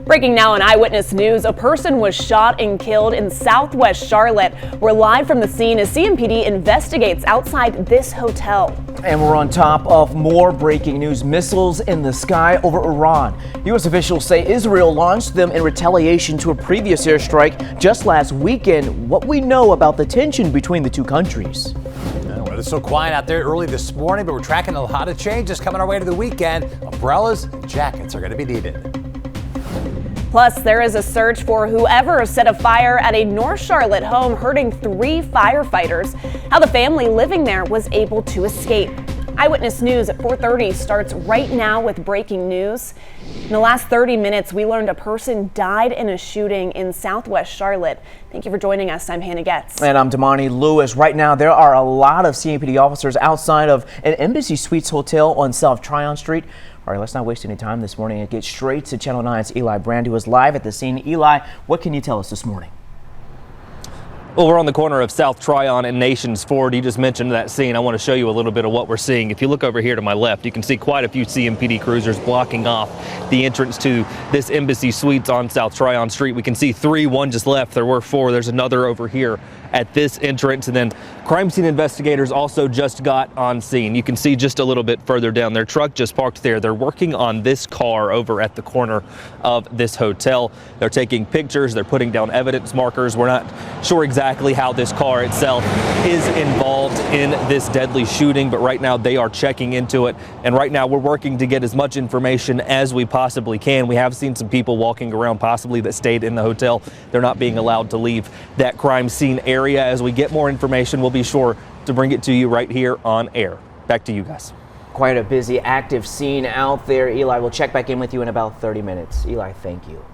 Breaking now on Eyewitness News, a person was shot and killed in southwest Charlotte. We're live from the scene as CMPD investigates outside this hotel. And we're on top of more breaking news. Missiles in the sky over Iran. U.S. officials say Israel launched them in retaliation to a previous airstrike just last weekend. What we know about the tension between the two countries. Well, it's so quiet out there early this morning, but we're tracking a lot of changes coming our way to the weekend. Umbrellas and jackets are going to be needed. Plus, there is a search for whoever set a fire at a North Charlotte home, hurting 3 firefighters. How the family living there was able to escape. Eyewitness News at 4:30 starts right now with breaking news. In the last 30 minutes, we learned a person died in a shooting in southwest Charlotte. Thank you for joining us. I'm Hannah Getz. And I'm Damani Lewis. Right now, there are a lot of CMPD officers outside of an Embassy Suites hotel on South Tryon Street. All right, let's not waste any time this morning and get straight to Channel 9's Eli Brand, who is live at the scene. Eli, what can you tell us this morning? Well, we're on the corner of South Tryon and Nations Ford. You just mentioned that scene. I want to show you a little bit of what we're seeing. If you look over here to my left, you can see quite a few CMPD cruisers blocking off the entrance to this Embassy Suites on South Tryon Street. We can see 3, 1 just left. There were 4. There's another over here at this entrance. And then crime scene investigators also just got on scene. You can see just a little bit further down, their truck just parked there. They're working on this car over at the corner of this hotel. They're taking pictures. They're putting down evidence markers. We're not sure exactly how this car itself is involved in this deadly shooting, but right now they are checking into it. And right now we're working to get as much information as we possibly can. We have seen some people walking around possibly that stayed in the hotel. They're not being allowed to leave that crime scene area. As we get more information, we'll be sure to bring it to you right here on air. Back to you guys. Quite a busy, active scene out there. Eli, we'll check back in with you in about 30 minutes. Eli, thank you.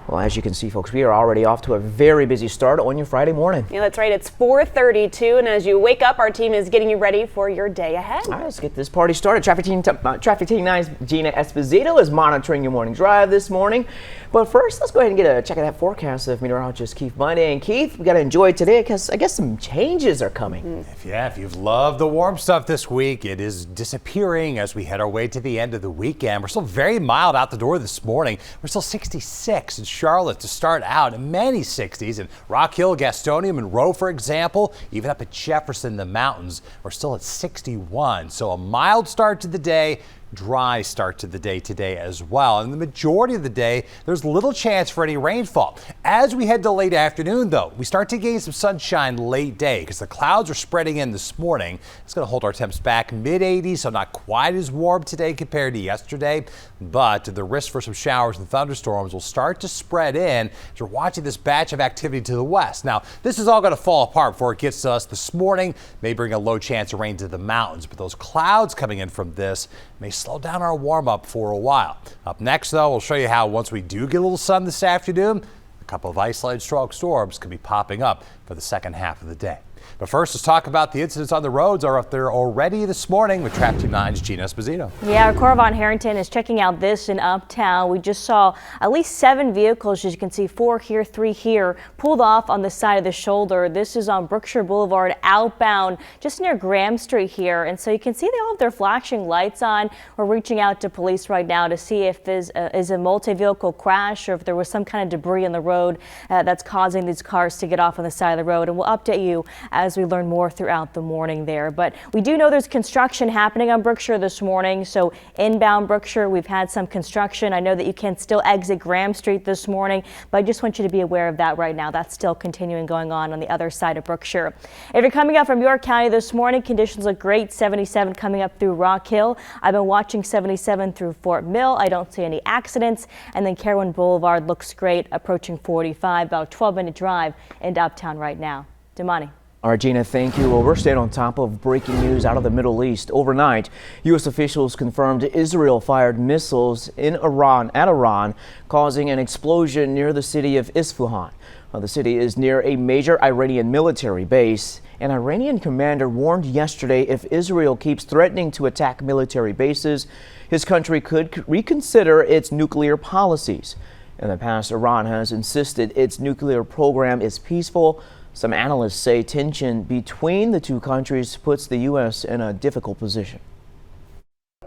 Well, as you can see, folks, we are already off to a very busy start on your Friday morning. Yeah, that's right. It's 4:32, and as you wake up, our team is getting you ready for your day ahead. All right, let's get this party started. Traffic Team 9's Gina Esposito is monitoring your morning drive this morning. But first, let's go ahead and get a check of that forecast of meteorologist Keith Monday. And Keith, we got to enjoy today because I guess some changes are coming. If you've loved the warm stuff this week, it is disappearing as we head our way to the end of the weekend. We're still very mild out the door this morning. We're still 66 in Charlotte to start out, and many 60s in Rock Hill, Gastonia, Monroe, for example. Even up at Jefferson, the mountains, we're still at 61. So a mild start to the day. Dry start to the day today as well. And the majority of the day, there's little chance for any rainfall. As we head to late afternoon, though, we start to gain some sunshine late day because the clouds are spreading in this morning. It's going to hold our temps back mid-80s, so not quite as warm today compared to yesterday. But the risk for some showers and thunderstorms will start to spread in as we're watching this batch of activity to the west. Now, this is all going to fall apart before it gets to us this morning. May bring a low chance of rain to the mountains, but those clouds coming in from this may slow down our warm-up for a while. Up next, though, we'll show you how once we do get a little sun this afternoon, a couple of isolated strong storms could be popping up for the second half of the day. But first, let's talk about the incidents on the roads are up there already this morning with Traffic Team 9's Gina Esposito. Yeah, our Cora Von Harrington is checking out this in Uptown. We just saw at least 7 vehicles, as you can see, 4 here, 3 here, pulled off on the side of the shoulder. This is on Brookshire Boulevard outbound, just near Graham Street here. And so you can see they all have their flashing lights on. We're reaching out to police right now to see if this is a multi-vehicle crash or if there was some kind of debris in the road that's causing these cars to get off on the side of the road. And we'll update you as we learn more throughout the morning there. But we do know there's construction happening on Brookshire this morning. So inbound Brookshire, we've had some construction. I know that you can still exit Graham Street this morning, but I just want you to be aware of that right now. That's still continuing going on the other side of Brookshire. If you're coming up from York County this morning, conditions look great. 77 coming up through Rock Hill. I've been watching 77 through Fort Mill. I don't see any accidents. And then Carowin Boulevard looks great, approaching 45, about a 12-minute drive into Uptown right now. Damani. All right, Gina, thank you. Well, we're staying on top of breaking news out of the Middle East. Overnight, U.S. officials confirmed Israel fired missiles at Iran, causing an explosion near the city of Isfahan. The city is near a major Iranian military base. An Iranian commander warned yesterday if Israel keeps threatening to attack military bases, his country could reconsider its nuclear policies. In the past, Iran has insisted its nuclear program is peaceful. Some analysts say tension between the two countries puts the U.S. in a difficult position.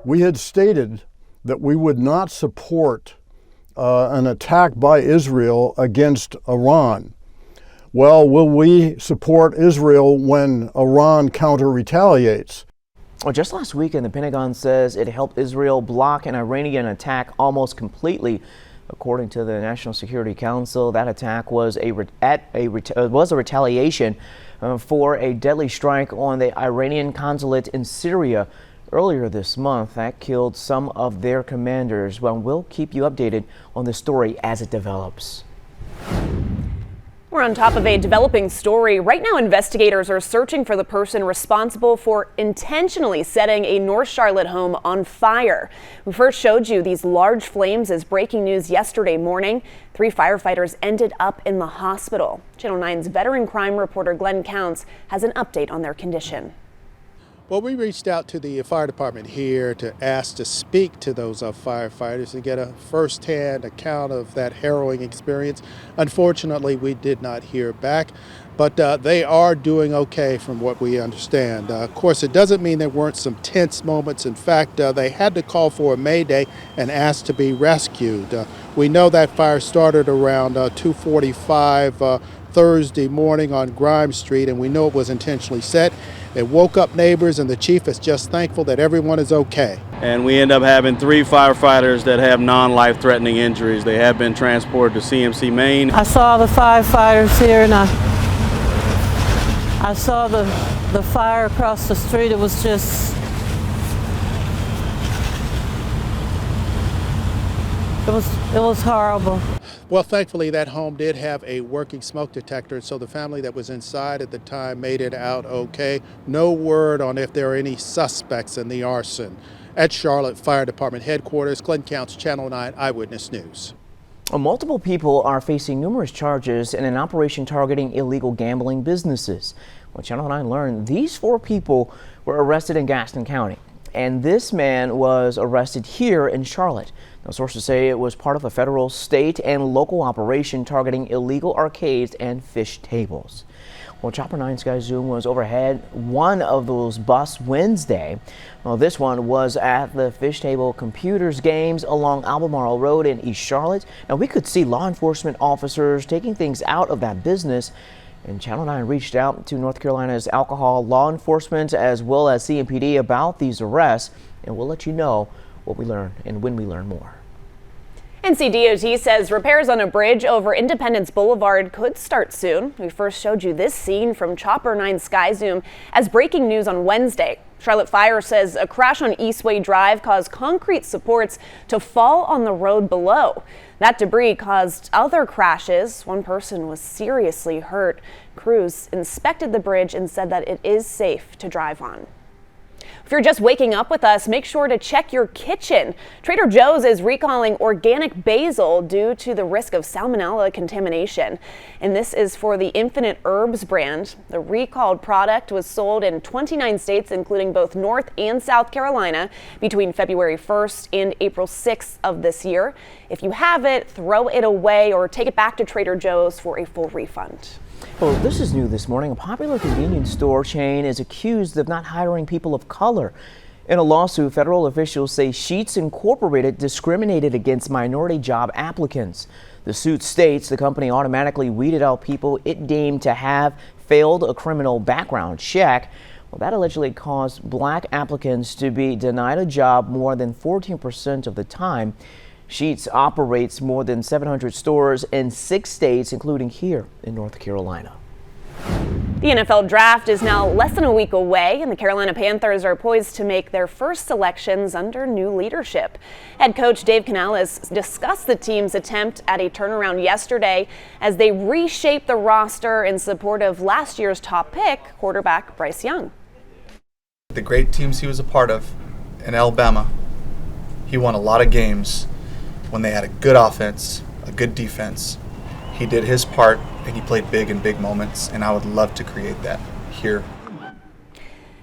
We had stated that we would not support an attack by Israel against Iran. Well, will we support Israel when Iran counter-retaliates? Well, just last weekend, the Pentagon says it helped Israel block an Iranian attack almost completely. According to the National Security Council, that attack was a retaliation for a deadly strike on the Iranian consulate in Syria earlier this month. That killed some of their commanders. Well, we'll keep you updated on the story as it develops. We're on top of a developing story. Right now, investigators are searching for the person responsible for intentionally setting a North Charlotte home on fire. We first showed you these large flames as breaking news yesterday morning. 3 firefighters ended up in the hospital. Channel 9's veteran crime reporter Glenn Counts has an update on their condition. Well, we reached out to the fire department here to ask to speak to those firefighters to get a first-hand account of that harrowing experience. Unfortunately, we did not hear back, but they are doing okay from what we understand. Of course, it doesn't mean there weren't some tense moments. In fact, they had to call for a mayday and ask to be rescued. We know that fire started around 2:45 Thursday morning on Grimes Street, and we know it was intentionally set. It woke up neighbors, and the chief is just thankful that everyone is okay. And we end up having 3 firefighters that have non-life-threatening injuries. They have been transported to CMC Maine. I saw the firefighters here, and I saw the fire across the street. It was just, it was horrible. Well, thankfully, that home did have a working smoke detector, so the family that was inside at the time made it out okay. No word on if there are any suspects in the arson. At Charlotte Fire Department headquarters, Glenn Counts, Channel 9 Eyewitness News. Multiple people are facing numerous charges in an operation targeting illegal gambling businesses. Well, Channel 9 learned these 4 people were arrested in Gaston County, and this man was arrested here in Charlotte. Now, sources say it was part of a federal, state, and local operation targeting illegal arcades and fish tables. Well, Chopper 9 Sky Zoom was overhead one of those busts Wednesday. Well, this one was at the Fish Table Computers Games along Albemarle Road in East Charlotte. Now, we could see law enforcement officers taking things out of that business. And Channel 9 reached out to North Carolina's alcohol law enforcement as well as CMPD about these arrests. And we'll let you know what we learn and when we learn more. NCDOT says repairs on a bridge over Independence Boulevard could start soon. We first showed you this scene from Chopper 9 Sky Zoom as breaking news on Wednesday. Charlotte Fire says a crash on Eastway Drive caused concrete supports to fall on the road below. That debris caused other crashes. One person was seriously hurt. Crews inspected the bridge and said that it is safe to drive on. If you're just waking up with us, make sure to check your kitchen. Trader Joe's is recalling organic basil due to the risk of salmonella contamination. And this is for the Infinite Herbs brand. The recalled product was sold in 29 states, including both North and South Carolina, between February 1st and April 6th of this year. If you have it, throw it away or take it back to Trader Joe's for a full refund. Well, this is new this morning. A popular convenience store chain is accused of not hiring people of color. In a lawsuit, federal officials say Sheetz Incorporated discriminated against minority job applicants. The suit states the company automatically weeded out people it deemed to have failed a criminal background check. Well, that allegedly caused black applicants to be denied a job more than 14% of the time. Sheetz operates more than 700 stores in 6 states, including here in North Carolina. The NFL draft is now less than a week away, and the Carolina Panthers are poised to make their first selections under new leadership. Head coach Dave Canales discussed the team's attempt at a turnaround yesterday as they reshape the roster in support of last year's top pick, quarterback Bryce Young. The great teams he was a part of in Alabama, he won a lot of games when they had a good offense, a good defense. He did his part, and he played big in big moments, and I would love to create that here.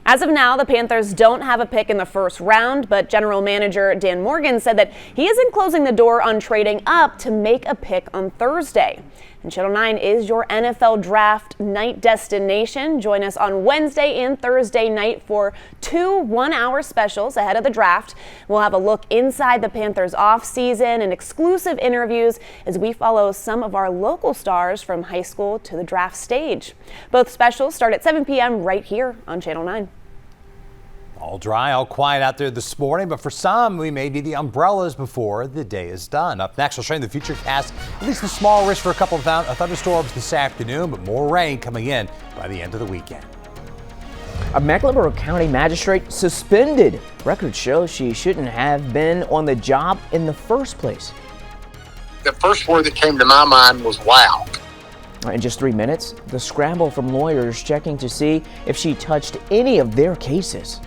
As of now, the Panthers don't have a pick in the first round, but general manager Dan Morgan said that he isn't closing the door on trading up to make a pick on Thursday. And Channel 9 is your NFL Draft night destination. Join us on Wednesday and Thursday night for 2 one-hour specials ahead of the draft. We'll have a look inside the Panthers offseason and exclusive interviews as we follow some of our local stars from high school to the draft stage. Both specials start at 7 p.m. right here on Channel 9. All dry, all quiet out there this morning, but for some, we may need the umbrellas before the day is done. Up next, we'll show you the future cast. At least a small risk for a couple of thunderstorms this afternoon, but more rain coming in by the end of the weekend. A Mecklenburg County magistrate suspended. Records show she shouldn't have been on the job in the first place. The first word that came to my mind was wow. In just 3 minutes, the scramble from lawyers checking to see if she touched any of their cases.